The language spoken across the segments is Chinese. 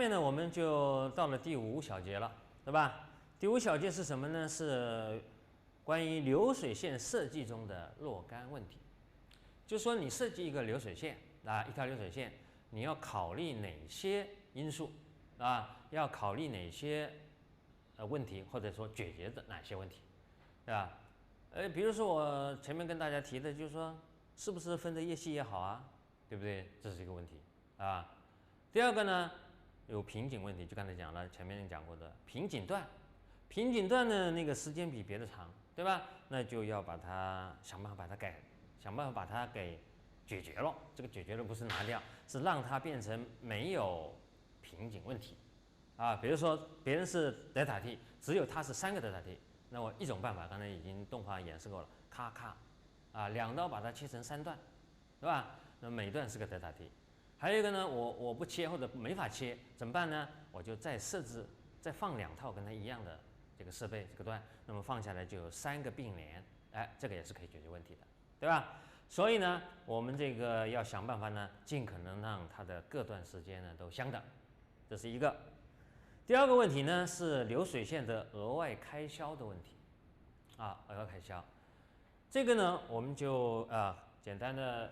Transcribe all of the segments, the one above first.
面呢，我们就到了第5小节了，对吧？第5小节是什么呢？是关于流水线设计中的若干问题。就说你设计一个流水线啊，一条流水线，你要考虑哪些因素啊？要考虑哪些问题，或者说解决的哪些问题，对吧？比如说我前面跟大家提的，就是说是不是分着叶系也好啊，对不对？这是一个问题啊。第二个呢，有瓶颈问题，就刚才讲了，前面讲过的瓶颈段，瓶颈段的那个时间比别的长，对吧？那就要把它想办法把它想办法把它给解决了。这个解决了不是拿掉，是让它变成没有瓶颈问题啊。比如说别人是德塔 T， 只有它是3个德塔 T， 那我一种办法，刚才已经动画演示过了，咔咔啊，2刀把它切成3段，对吧？那每段是个德塔 T。还有一个呢，我不切或者没法切，怎么办呢？我就再设置再放2套跟它一样的这个设备这个段，那么放下来就有3个并联，这个也是可以解决问题的，对吧？所以呢，我们这个要想办法呢，尽可能让它的各段时间呢都相等，这是一个。第二个问题呢是流水线的额外开销的问题啊，额外开销。这个呢，我们就简单的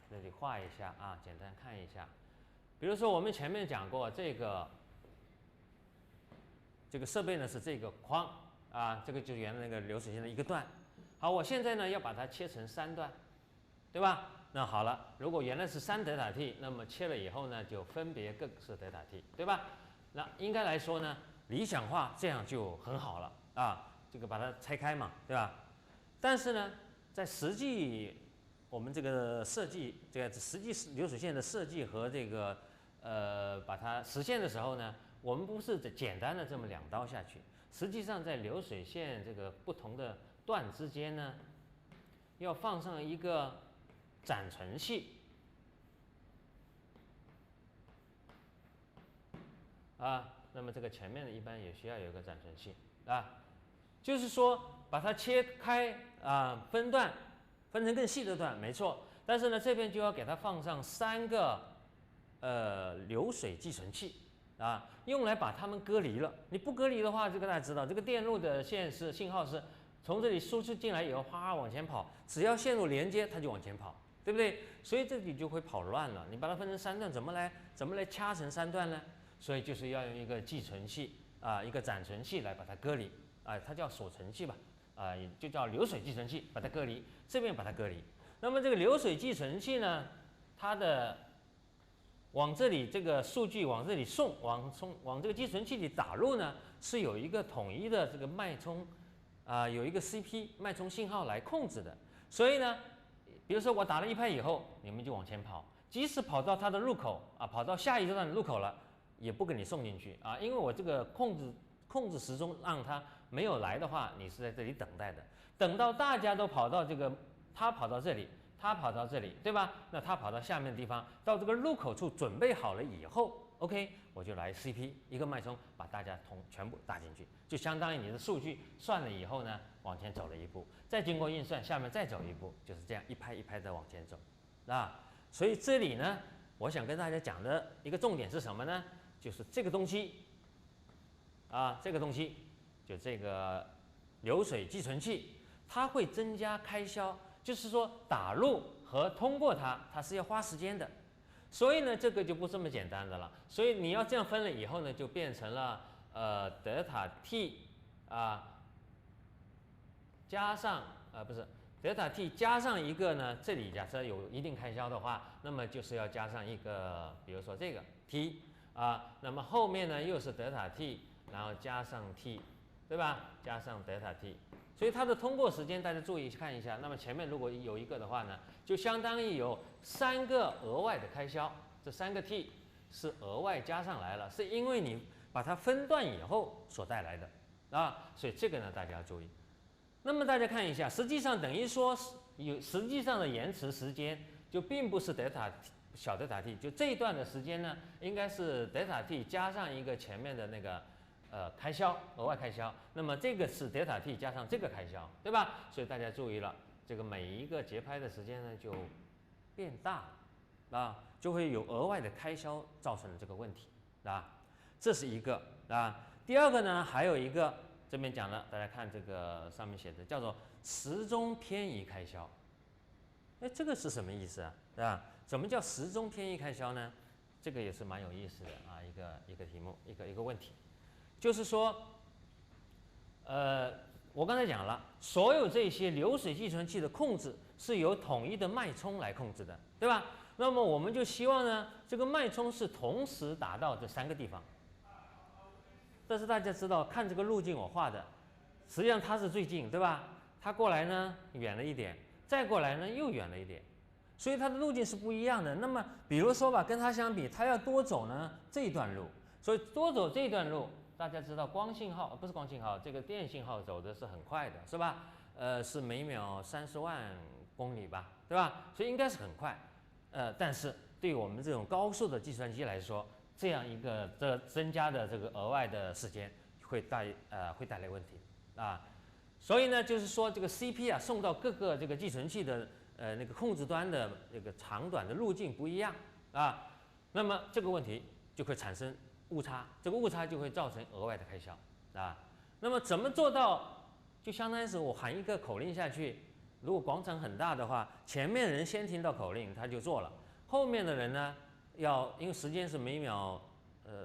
这里画一下啊，简单看一下。比如说我们前面讲过这个设备呢是这个框啊，这个就是原来那个流水线的一个段。好，我现在呢要把它切成3段，对吧？那好了，如果原来是3德塔 T， 那么切了以后呢，就分别各是德塔 T， 对吧？那应该来说呢，理想化这样就很好了啊，这个把它拆开嘛，对吧？但是呢，在实际我们这个设计，这个实际流水线的设计和这个把它实现的时候呢，我们不是简单的这么2刀下去，实际上在流水线这个不同的段之间呢，要放上一个暂存器啊。那么这个前面的一般也需要有一个暂存器啊，就是说把它切开啊，分段，分成更细的段，没错。但是呢，这边就要给它放上3个流水寄存器啊，用来把它们隔离了。你不隔离的话，这个大家知道，这个电路的信号是从这里输出进来以后，哗往前跑，只要线路连接，它就往前跑，对不对？所以这里就会跑乱了。你把它分成3段，怎么来掐成3段呢？所以就是要用一个寄存器啊，一个暂存器来把它隔离啊，它叫锁存器吧啊，就叫流水寄存器，把它隔离，这边把它隔离。那么这个流水寄存器呢，它的往这里这个数据往这里送，往这个寄存器里打入呢，是有一个统一的这个脉冲有一个 CP 脉冲信号来控制的。所以呢，比如说我打了1拍以后，你们就往前跑，即使跑到它的入口啊，跑到下一段的入口了，也不给你送进去啊，因为我这个控制时钟让它没有来的话，你是在这里等待的，等到大家都跑到这个，他跑到这里，他跑到这里，对吧？那他跑到下面的地方，到这个入口处准备好了以后 ，OK， 我就来 CP 一个脉冲，把大家全部打进去，就相当于你的数据算了以后呢，往前走了一步，再经过运算，下面再走一步，就是这样一拍一拍的往前走啊。所以这里呢，我想跟大家讲的一个重点是什么呢？就是这个东西啊，这个东西就这个流水寄存器，它会增加开销，就是说打入和通过它是要花时间的。所以呢，这个就不这么简单的了。所以你要这样分了以后呢，就变成了德塔 T 加上不是德塔 T 加上一个呢，这里假设有一定开销的话，那么就是要加上一个，比如说这个 T 那么后面呢又是德塔 T， 然后加上 T， 对吧？加上德塔 T， 所以它的通过时间大家注意看一下。那么前面如果有一个的话呢，就相当于有3个额外的开销，这3个 T 是额外加上来了，是因为你把它分段以后所带来的所以这个呢大家要注意。那么大家看一下，实际上等于说实际上的延迟时间就并不是小德塔 T， 就这一段的时间呢，应该是德塔 T 加上一个前面的那个开销，额外开销。那么这个是德塔 T 加上这个开销，对吧？所以大家注意了，这个每一个节拍的时间呢就变大就会有额外的开销造成的这个问题啊，这是一个啊。第二个呢，还有一个这边讲了，大家看这个上面写的叫做时钟偏移开销。哎，这个是什么意思啊？对吧？什么叫时钟偏移开销呢？这个也是蛮有意思的啊，一个题目，一个问题，就是说，我刚才讲了，所有这些流水计算器的控制是由统一的脉冲来控制的，对吧？那么我们就希望呢，这个脉冲是同时达到这3个地方。但是大家知道，看这个路径我画的，实际上它是最近，对吧？它过来呢远了一点，再过来呢又远了一点，所以它的路径是不一样的。那么比如说吧，跟它相比，它要多走呢这一段路，所以多走这一段路，大家知道光信号不是光信号，这个电信号走的是很快的，是吧？是每秒30万公里吧，对吧？所以应该是很快。但是对于我们这种高速的计算机来说，这样一个增加的这个额外的时间会带来问题啊。所以呢，就是说这个 CP 啊送到各个这个计算器的那个控制端的这个长短的路径不一样啊，那么这个问题就会产生误差，这个误差就会造成额外的开销啊。那么怎么做到？就相当于是我喊一个口令下去，如果广场很大的话，前面人先听到口令他就做了，后面的人呢因为时间是每秒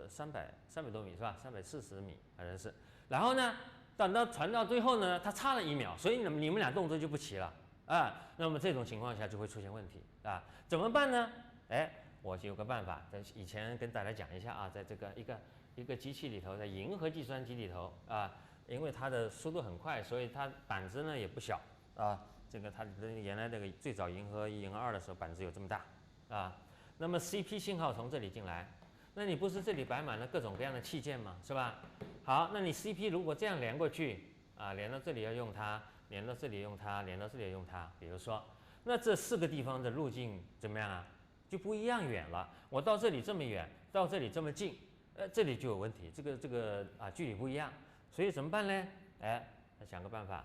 300多米是吧？340米好像是，然后呢等到传到最后呢，他差了1秒，所以你们俩动作就不齐了啊。那么这种情况下就会出现问题啊，怎么办呢？哎，我就有个办法，在以前跟大家讲一下啊，在这个一个机器里头，在银河计算机里头啊。因为它的速度很快，所以它板子呢也不小啊。这个它原来这个最早银河1、银河2的时候板子有这么大啊。那么 CP 信号从这里进来，那你不是这里摆满了各种各样的器件吗？是吧？好，那你 CP 如果这样连过去啊，连到这里要用它，连到这里用它，连到这里用它。比如说，那这4个地方的路径怎么样啊？就不一样远了。我到这里这么远，到这里这么近，这里就有问题，这个啊距离不一样。所以怎么办呢？哎，想个办法，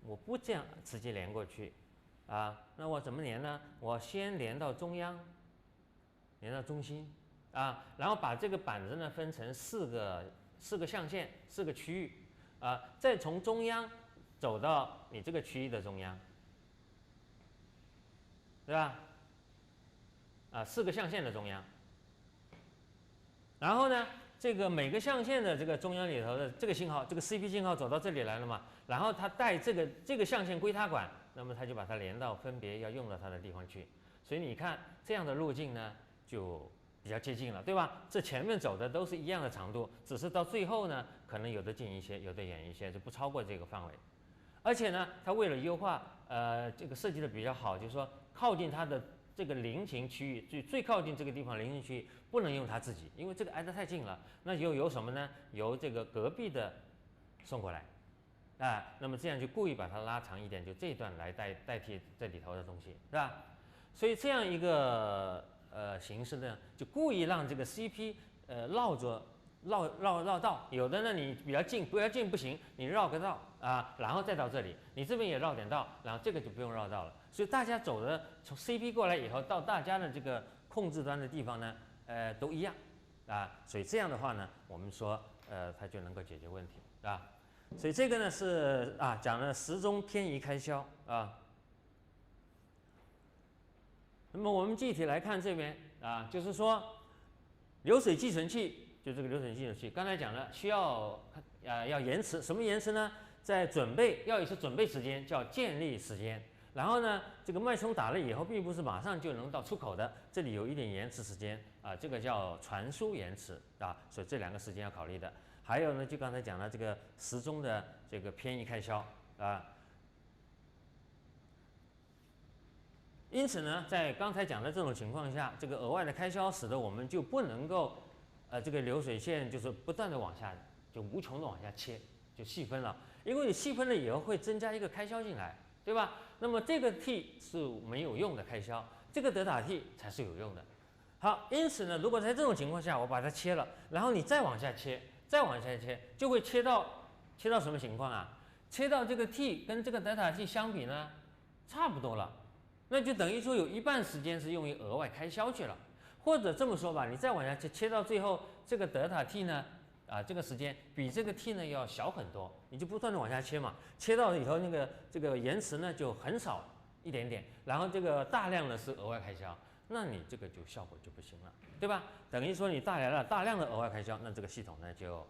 我不这样直接连过去，啊，那我怎么连呢？我先连到中央，连到中心，啊，然后把这个板子呢分成4个象限，4个区域，啊，再从中央走到你这个区域的中央，对吧？啊，4个象限的中央，然后呢？这个每个象限的这个中央里头的这个信号，这个 CP 信号走到这里来了嘛，然后它带这个象限归它管，那么它就把它连到分别要用到它的地方去。所以你看这样的路径呢，就比较接近了，对吧？这前面走的都是一样的长度，只是到最后呢，可能有的近一些，有的远一些，就不超过这个范围。而且呢，它为了优化，这个设计的比较好，就是说靠近它的这个菱形区域，最靠近这个地方菱形区域不能用它自己，因为这个挨得太近了。那由什么呢？由这个隔壁的送过来，啊，那么这样就故意把它拉长一点，就这一段来代替这里头的东西，是吧？所以这样一个形式呢，就故意让这个 CP 绕道，有的呢你比较近，不要近不行，你绕个道啊，然后再到这里，你这边也绕点道，然后这个就不用绕道了。所以大家走的从 CP 过来以后，到大家的这个控制端的地方呢，都一样啊。所以这样的话呢，我们说它就能够解决问题啊。所以这个呢是讲了时钟偏移开销啊。那么我们具体来看这边啊，就是说流水寄存器。就这个流水计算器，刚才讲了，需要要延迟，什么延迟呢？在准备要有一些准备时间，叫建立时间。然后呢，这个脉冲打了以后，并不是马上就能到出口的，这里有一点延迟时间啊，这个叫传输延迟啊，所以这2个时间要考虑的。还有呢，就刚才讲了这个时钟的这个偏移开销啊。因此呢，在刚才讲的这种情况下，这个额外的开销使得我们就不能够。这个流水线就是不断的往下，就无穷的往下切，就细分了。因为你细分了以后会增加一个开销进来，对吧？那么这个 T 是没有用的开销，这个德塔 T 才是有用的。好，因此呢，如果在这种情况下我把它切了，然后你再往下切，再往下切，就会切到什么情况啊？切到这个 T 跟这个德塔 T 相比呢，差不多了，那就等于说有一半时间是用于额外开销去了。或者这么说吧，你再往下切到最后，这个德塔 t 呢，这个时间比这个 t 呢要小很多，你就不断的往下切嘛，切到以后这个延迟呢就很少一点点，然后这个大量的是额外开销，那你这个就效果就不行了，对吧？等于说你带来了大量的额外开销，那这个系统呢就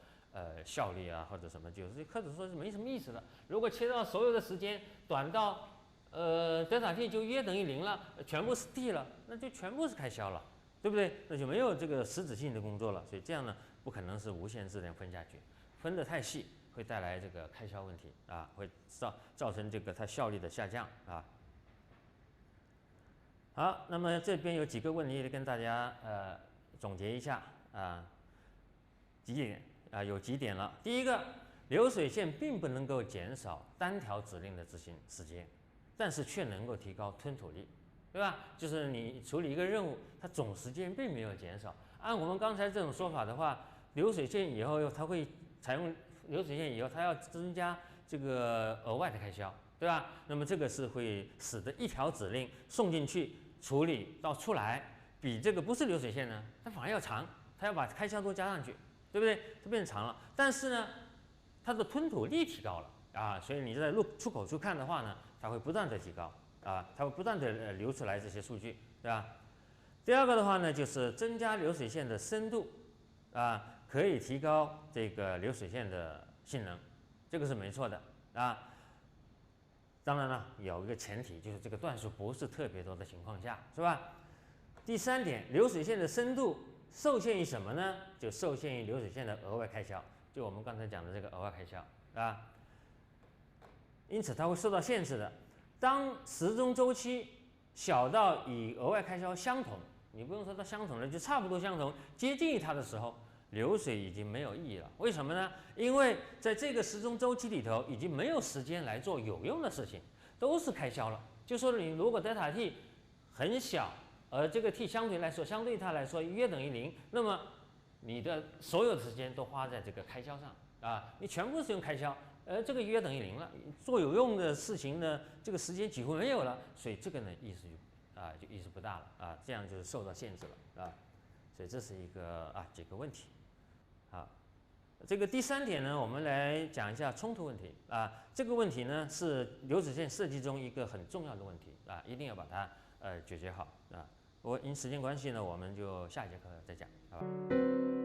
效率啊或者什么就是或者说是没什么意思了。如果切到所有的时间短到德塔 t 就约等于0了，全部是 t 了，那就全部是开销了，对不对？那就没有这个实质性的工作了。所以这样呢，不可能是无限质量分下去，分得太细会带来这个开销问题啊，会造成这个它效率的下降啊。好，那么这边有几个问题跟大家总结一下啊，几点啊，有几点了。第一个，流水线并不能够减少单条指令的执行时间，但是却能够提高吞吐力，对吧？就是你处理一个任务，它总时间并没有减少。按我们刚才这种说法的话，流水线以后它会采用流水线以后，它要增加这个额外的开销，对吧？那么这个是会使得一条指令送进去处理到出来，比这个不是流水线呢，它反而要长，它要把开销都加上去，对不对？它变长了，但是呢，它的吞吐力提高了啊，所以你在出口处看的话呢，它会不断的提高啊，它会不断的流出来这些数据，对吧？第二个的话呢，就是增加流水线的深度啊，可以提高这个流水线的性能，这个是没错的啊。当然了，有一个前提，就是这个段数不是特别多的情况下，是吧？第三点，流水线的深度受限于什么呢？就受限于流水线的额外开销，就我们刚才讲的这个额外开销啊。因此它会受到限制的。当时钟周期小到与额外开销相同，你不用说它相同了，就差不多相同，接近于它的时候，流水已经没有意义了。为什么呢？因为在这个时钟周期里头，已经没有时间来做有用的事情，都是开销了。就说你如果德塔 t 很小，而这个 t 相对它来说约等于0，那么你的所有的时间都花在这个开销上啊，你全部是用开销，这个约等于0了，做有用的事情呢，这个时间几乎没有了，所以这个呢意思就意思不大了啊，这样就是受到限制了啊，所以这是一个几个问题。好，这个第三点呢，我们来讲一下冲突问题啊，这个问题呢是流水线设计中一个很重要的问题啊，一定要把它解决好啊。因时间关系呢，我们就下一节课再讲，好吧？